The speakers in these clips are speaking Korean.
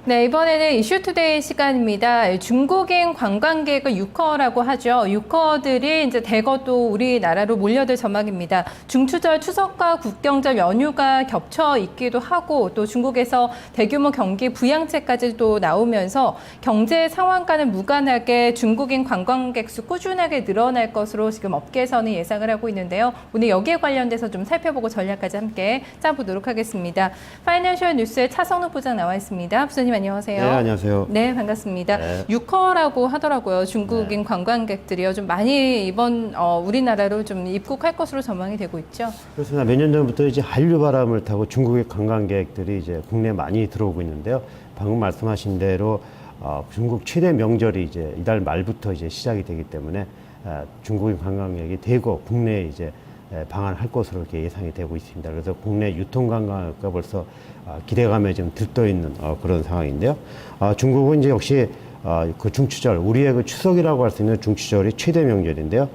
네, 이번에는 이슈투데이 시간입니다. 중국인 관광객을 유커라고 하죠. 유커들이 이제 대거 또 우리나라로 몰려들 전망입니다. 중추절 추석과 국경절 연휴가 겹쳐 있기도 하고 또 중국에서 대규모 경기 부양책까지도 나오면서 경제 상황과는 무관하게 중국인 관광객 수 꾸준하게 늘어날 것으로 지금 업계에서는 예상을 하고 있는데요. 오늘 여기에 관련돼서 좀 살펴보고 전략까지 함께 짜보도록 하겠습니다. 파이낸셜 뉴스의 차성욱 부장 나와 있습니다. 부장님 안녕하세요. 네, 안녕하세요. 네, 반갑습니다. 네. 유커라고 하더라고요. 중국인 관광객들이요. 좀 많이 이번 우리나라로 좀 입국할 것으로 전망이 되고 있죠. 그렇습니다. 몇 년 전부터 이제 한류 바람을 타고 중국의 관광객들이 이제 국내에 많이 들어오고 있는데요. 방금 말씀하신 대로 중국 최대 명절이 이제 이달 말부터 이제 시작이 되기 때문에 중국인 관광객이 대거 국내에 이제 방한할 것으로 이렇게 예상이 되고 있습니다. 그래서 국내 유통 관광가 벌써 기대감에 좀 들떠 있는 그런 상황인데요. 중국은 이제 역시 그 중추절, 우리의 그 추석이라고 할 수 있는 중추절이 최대 명절인데요.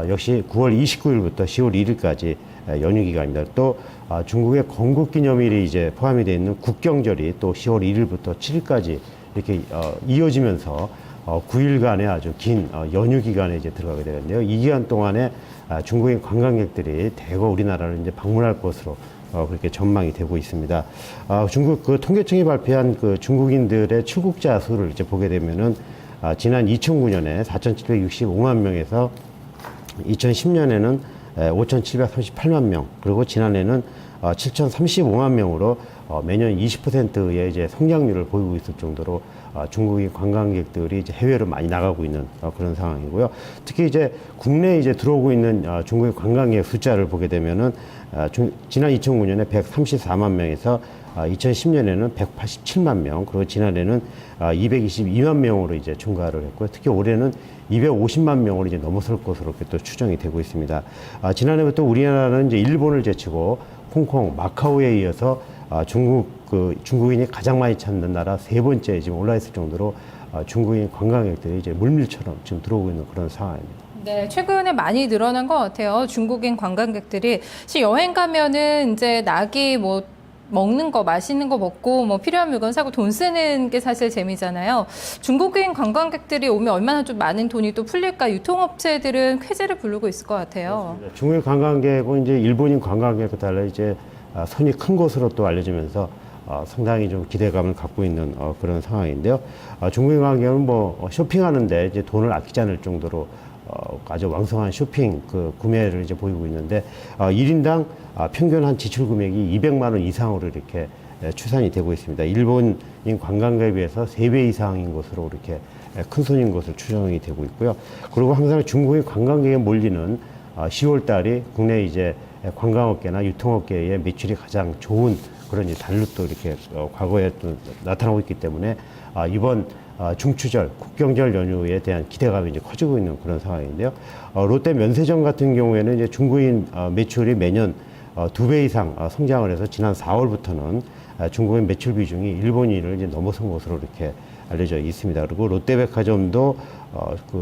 역시 9월 29일부터 10월 1일까지 연휴 기간입니다. 또 중국의 건국기념일이 이제 포함이 되어 있는 국경절이 또 10월 1일부터 7일까지 이렇게 이어지면서 9일간의 아주 긴 연휴 기간에 이제 들어가게 되는데요. 이 기간 동안에 중국인 관광객들이 대거 우리나라를 이제 방문할 것으로 그렇게 전망이 되고 있습니다. 중국 그 통계청이 발표한 그 중국인들의 출국자 수를 이제 보게 되면은 지난 2009년에 4,765만 명에서 2010년에는 5,738만 명, 그리고 지난해는 7,035만 명으로 매년 20%의 이제 성장률을 보이고 있을 정도로 중국인 관광객들이 이제 해외로 많이 나가고 있는 그런 상황이고요. 특히 이제 국내에 이제 들어오고 있는 중국인 관광객 숫자를 보게 되면은 지난 2009년에 134만 명에서 2010년에는 187만 명, 그리고 지난해는 222만 명으로 이제 증가를 했고요. 특히 올해는 250만 명을 이제 넘어설 것으로 이렇게 또 추정이 되고 있습니다. 지난해부터 우리나라는 이제 일본을 제치고 홍콩, 마카오에 이어서 중국인이 가장 많이 찾는 나라 세 번째에 지금 올라 있을 정도로 중국인 관광객들이 이제 물밀처럼 지금 들어오고 있는 그런 상황입니다. 네, 최근에 많이 늘어난 것 같아요. 중국인 관광객들이. 여행 가면은 이제 낙이 뭐 먹는 거, 맛있는 거 먹고 뭐 필요한 물건 사고 돈 쓰는 게 사실 재미잖아요. 중국인 관광객들이 오면 얼마나 좀 많은 돈이 또 풀릴까? 유통업체들은 쾌재를 부르고 있을 것 같아요. 그렇습니다. 중국인 관광객은 이제 일본인 관광객과 달리 이제 손이 큰 것으로 또 알려지면서 상당히 좀 기대감을 갖고 있는 그런 상황인데요. 중국인 관광객은 뭐 쇼핑하는데 이제 돈을 아끼지 않을 정도로 아주 왕성한 쇼핑 구매를 이제 보이고 있는데 1인당 평균 한 지출 금액이 200만 원 이상으로 이렇게 추산이 되고 있습니다. 일본인 관광객에 비해서 3배 이상인 것으로 이렇게 큰 손인 것으로 추정이 되고 있고요. 그리고 항상 중국인 관광객에 몰리는 10월 달이 국내 이제 관광업계나 유통업계의 매출이 가장 좋은 그런 이제 달로 또 이렇게 과거에 또 나타나고 있기 때문에 이번 중추절, 국경절 연휴에 대한 기대감이 이제 커지고 있는 그런 상황인데요. 롯데 면세점 같은 경우에는 이제 중국인 매출이 매년 2배 이상 성장을 해서 지난 4월부터는 중국인 매출 비중이 일본인을 이제 넘어선 것으로 이렇게 알려져 있습니다. 그리고 롯데백화점도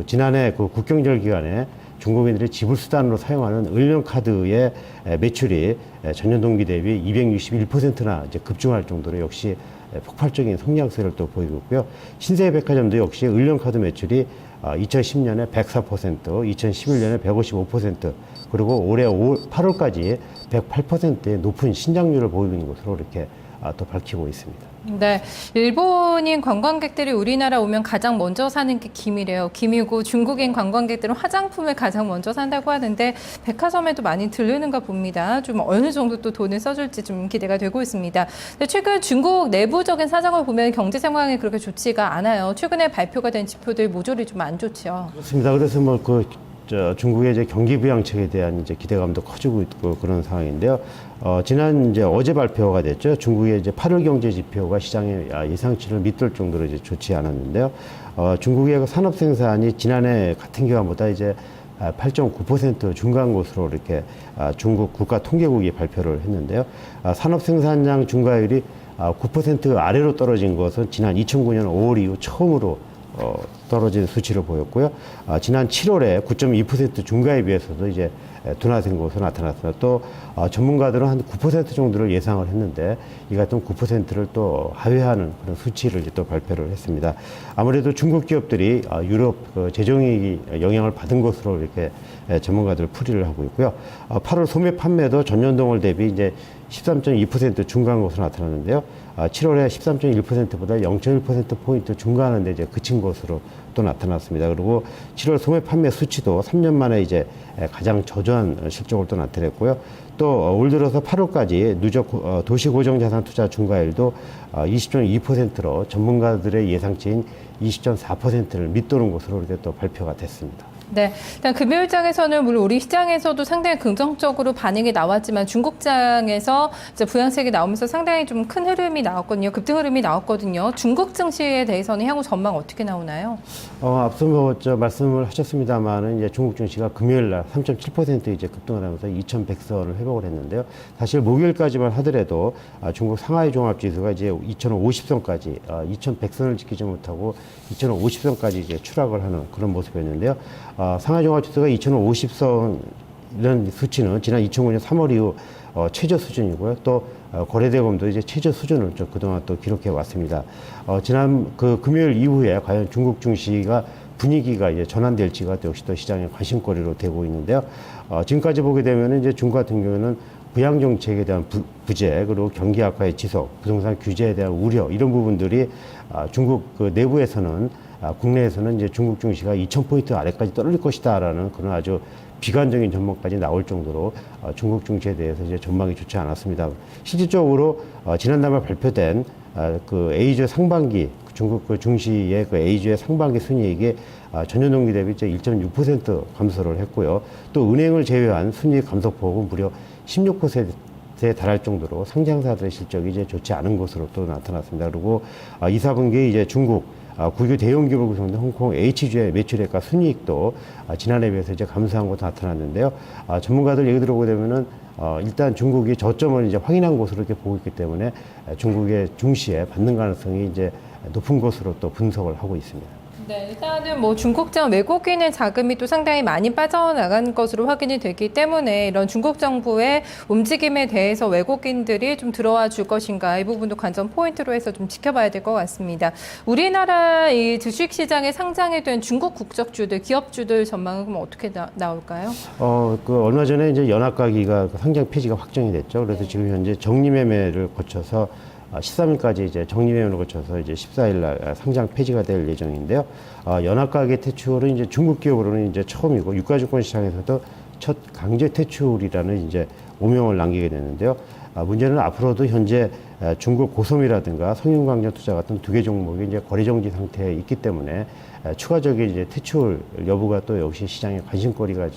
지난해 그 국경절 기간에 중국인들이 지불 수단으로 사용하는 을면카드의 매출이 전년 동기 대비 261%나 이제 급증할 정도로 역시 폭발적인 성장세를 또 보이고 있고요. 신세계백화점도 역시 을면카드 매출이 2010년에 104%, 2011년에 155%, 그리고 올해 8월까지 108%의 높은 신장률을 보이고 있는 것으로 이렇게 또 밝히고 있습니다. 네, 일본인 관광객들이 우리나라 오면 가장 먼저 사는 게 김이래요. 김이고 중국인 관광객들은 화장품을 가장 먼저 산다고 하는데 백화점에도 많이 들르는가 봅니다. 좀 어느 정도 또 돈을 써줄지 좀 기대가 되고 있습니다. 최근 중국 내부적인 사정을 보면 경제 상황이 그렇게 좋지가 않아요. 최근에 발표가 된 지표들 모조리 좀 안 좋죠. 그렇습니다. 그래서 중국의 이제 경기 부양책에 대한 이제 기대감도 커지고 있고 그런 상황인데요. 지난 어제 발표가 됐죠. 중국의 이제 8월 경제 지표가 시장의 예상치를 밑돌 정도로 이제 좋지 않았는데요. 중국의 그 산업 생산이 지난해 같은 기간보다 이제 8.9% 중간 것으로 이렇게 중국 국가통계국이 발표를 했는데요. 산업 생산량 증가율이 9% 아래로 떨어진 것은 지난 2009년 5월 이후 처음으로 떨어진 수치를 보였고요. 지난 7월에 9.2% 중가에 비해서도 이제 둔화된 것으로 나타났습니다. 또 전문가들은 한 9% 정도를 예상을 했는데 이 같은 9%를 또 하회하는 그런 수치를 이제 또 발표를 했습니다. 아무래도 중국 기업들이 유럽 재정이 영향을 받은 것으로 이렇게 전문가들 풀이를 하고 있고요. 8월 소매 판매도 전년동월 대비 이제 13.2% 중간 것으로 나타났는데요. 7월에 13.1%보다 0.1%포인트 중간하는데 이제 그친 것으로 또 나타났습니다. 그리고 7월 소매 판매 수치도 3년 만에 이제 가장 저조한 실적을 또 나타냈고요. 또 올 들어서 8월까지 누적 도시고정자산 투자 중과율도 20.2%로 전문가들의 예상치인 20.4%를 밑도는 것으로 이렇게 또 발표가 됐습니다. 네, 일단 금요일장에서는 물론 우리 시장에서도 상당히 긍정적으로 반응이 나왔지만 중국장에서 이제 부양책이 나오면서 상당히 좀 큰 흐름이 나왔거든요. 급등 흐름이 나왔거든요. 중국 증시에 대해서는 향후 전망 어떻게 나오나요? 앞서 말씀을 하셨습니다만은 이제 중국 증시가 금요일 날 3.7% 이제 급등을 하면서 2,100선을 회복을 했는데요. 사실 목요일까지만 하더라도 중국 상하이 종합지수가 이제 2,050선까지 2,100선을 지키지 못하고 2,050선까지 이제 추락을 하는 그런 모습이었는데요. 상하이 종합지수가 2,050선 이런 수치는 지난 2009년 3월 이후 최저 수준이고요. 또 거래대금도 이제 최저 수준을 좀 그동안 또 기록해 왔습니다. 지난 그 금요일 이후에 과연 중국 증시가 분위기가 이제 전환될지가 또 역시 또 시장의 관심거리로 되고 있는데요. 지금까지 보게 되면 이제 중국 같은 경우는 부양 정책에 대한 부재 그리고 경기 악화의 지속, 부동산 규제에 대한 우려 이런 부분들이 중국 그 내부에서는 국내에서는 이제 중국 증시가 2,000포인트 아래까지 떨어질 것이다라는 그런 아주 비관적인 전망까지 나올 정도로 중국 증시에 대해서 이제 전망이 좋지 않았습니다. 실질적으로 지난달 말 발표된 그 A주 상반기 중국 그 증시의 그 A주의 상반기 순이익이 전년 동기 대비 1.6% 감소를 했고요. 또 은행을 제외한 순이익 감소폭은 무려 16%에 달할 정도로 상장사들의 실적이 이제 좋지 않은 것으로 또 나타났습니다. 그리고 이 4분기에 이제 중국 국유 대형 기업을 구성된 홍콩 H주의 매출액과 순이익도 지난해에 비해서 이제 감소한 것도 나타났는데요. 전문가들 얘기 들어보게 되면은 일단 중국이 저점을 이제 확인한 것으로 이렇게 보고 있기 때문에 중국의 증시에 받는 가능성이 이제 높은 것으로 또 분석을 하고 있습니다. 네, 일단은 뭐 중국장 외국인의 자금이 또 상당히 많이 빠져나간 것으로 확인이 되기 때문에 이런 중국 정부의 움직임에 대해서 외국인들이 좀 들어와 줄 것인가 이 부분도 관전 포인트로 해서 좀 지켜봐야 될 것 같습니다. 우리나라 이 주식시장에 상장이 된 중국 국적주들, 기업주들 전망은 그럼 어떻게 나올까요? 그 얼마 전에 이제 연합가기가 상장 폐지가 확정이 됐죠. 그래서 지금 현재 정리매매를 거쳐서 13일까지 이제 정리매매를 거쳐서 이제 14일 날 상장 폐지가 될 예정인데요. 연합가계 퇴출은 이제 중국 기업으로는 이제 처음이고 유가증권 시장에서도 첫 강제 퇴출이라는 이제 오명을 남기게 되는데요. 문제는 앞으로도 현재 중국 고섬이라든가 성균관전투자 같은 두 개 종목이 이제 거래 정지 상태에 있기 때문에 추가적인 이제 퇴출 여부가 또 역시 시장의 관심거리로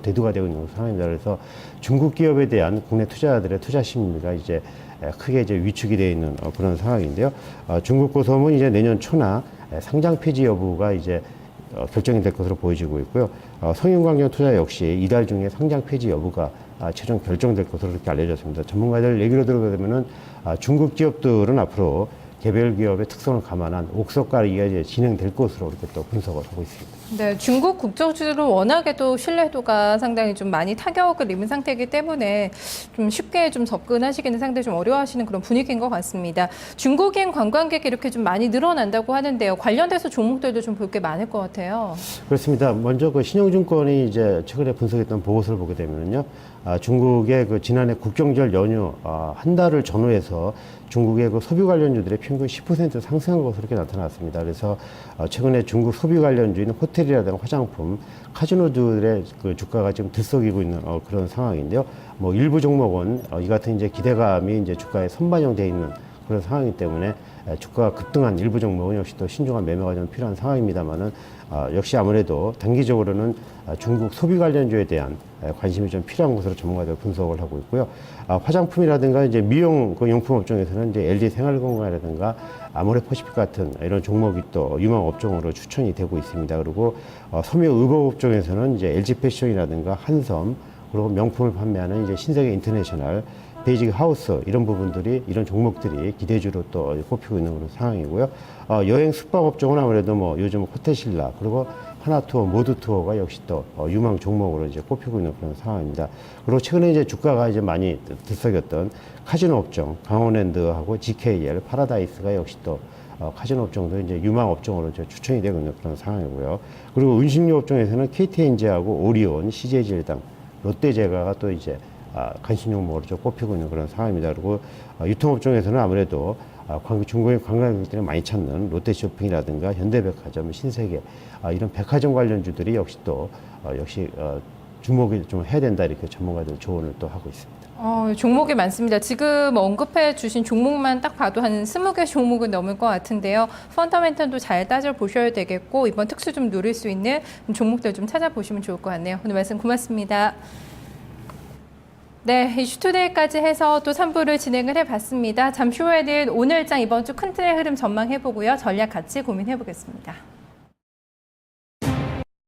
대두가 되고 있는 상황입니다. 그래서 중국 기업에 대한 국내 투자자들의 투자 심리가 이제 크게 이제 위축이 되어 있는 그런 상황인데요. 중국 고섬은 이제 내년 초나 상장 폐지 여부가 이제 결정이 될 것으로 보여지고 있고요. 성균관경 투자 역시 이달 중에 상장 폐지 여부가 최종 결정될 것으로 그렇게 알려졌습니다. 전문가들 얘기로 들어보면은 중국 기업들은 앞으로 개별 기업의 특성을 감안한 옥석 가리기가 이제 진행될 것으로 이렇게 또 분석을 하고 있습니다. 네, 중국 국적주들은 워낙에도 신뢰도가 상당히 좀 많이 타격을 입은 상태이기 때문에 좀 쉽게 좀 접근하시기는 상당히 좀 어려워하시는 그런 분위기인 것 같습니다. 중국인 관광객이 이렇게 좀 많이 늘어난다고 하는데요. 관련돼서 종목들도 좀 볼 게 많을 것 같아요. 그렇습니다. 먼저 그 신영증권이 이제 최근에 분석했던 보고서를 보게 되면요. 중국의 그 지난해 국경절 연휴 한 달을 전후해서 중국의 그 소비 관련주들의 평균 10% 상승한 것으로 이렇게 나타났습니다. 그래서 최근에 중국 소비 관련주인 호텔이라든가 화장품, 카지노주들의 그 주가가 지금 들썩이고 있는 그런 상황인데요. 뭐 일부 종목은 이 같은 이제 기대감이 이제 주가에 선반영되어 있는 그런 상황이기 때문에 주가가 급등한 일부 종목은 역시 또 신중한 매매가 좀 필요한 상황입니다만은 역시 아무래도 단기적으로는 중국 소비 관련주에 대한 관심이 좀 필요한 것으로 전문가들 분석을 하고 있고요. 화장품이라든가 이제 미용 그 용품 업종에서는 이제 LG 생활건강이라든가 아모레퍼시픽 같은 이런 종목이 또 유망 업종으로 추천이 되고 있습니다. 그리고 섬유 의복 업종에서는 이제 LG 패션이라든가 한섬 그리고 명품을 판매하는 이제 신세계 인터내셔널, 베이직 하우스 이런 부분들이 이런 종목들이 기대주로 또 꼽히고 있는 그런 상황이고요. 여행 숙박 업종은 아무래도 뭐 요즘 호텔신라 그리고 하나투어, 모두투어가 역시 또 유망 종목으로 이제 꼽히고 있는 그런 상황입니다. 그리고 최근에 이제 주가가 이제 많이 들썩였던 카지노 업종, 강원랜드하고 GKL, 파라다이스가 역시 또 카지노 업종도 이제 유망 업종으로 추천이 되고 있는 그런 상황이고요. 그리고 운식료 업종에서는 KTNG하고 오리온, CJ질당, 롯데제과가 또 이제 간신 종목으로 좀 꼽히고 있는 그런 상황입니다. 그리고 유통업종에서는 아무래도 중국의 관광객들이 많이 찾는 롯데쇼핑이라든가 현대백화점, 신세계 이런 백화점 관련주들이 역시 또 주목을 좀 해야 된다 이렇게 전문가들 조언을 또 하고 있습니다. 종목이 많습니다. 지금 언급해 주신 종목만 딱 봐도 한 20개 종목은 넘을 것 같은데요. 펀더멘털도 잘 따져보셔야 되겠고 이번 특수 좀 누릴 수 있는 종목들 좀 찾아보시면 좋을 것 같네요. 오늘 말씀 고맙습니다. 네, 이슈투데이까지 해서 또 3부를 진행을 해봤습니다. 잠시 후에는 오늘장 이번 주 큰 틀의 흐름 전망해보고요. 전략 같이 고민해보겠습니다.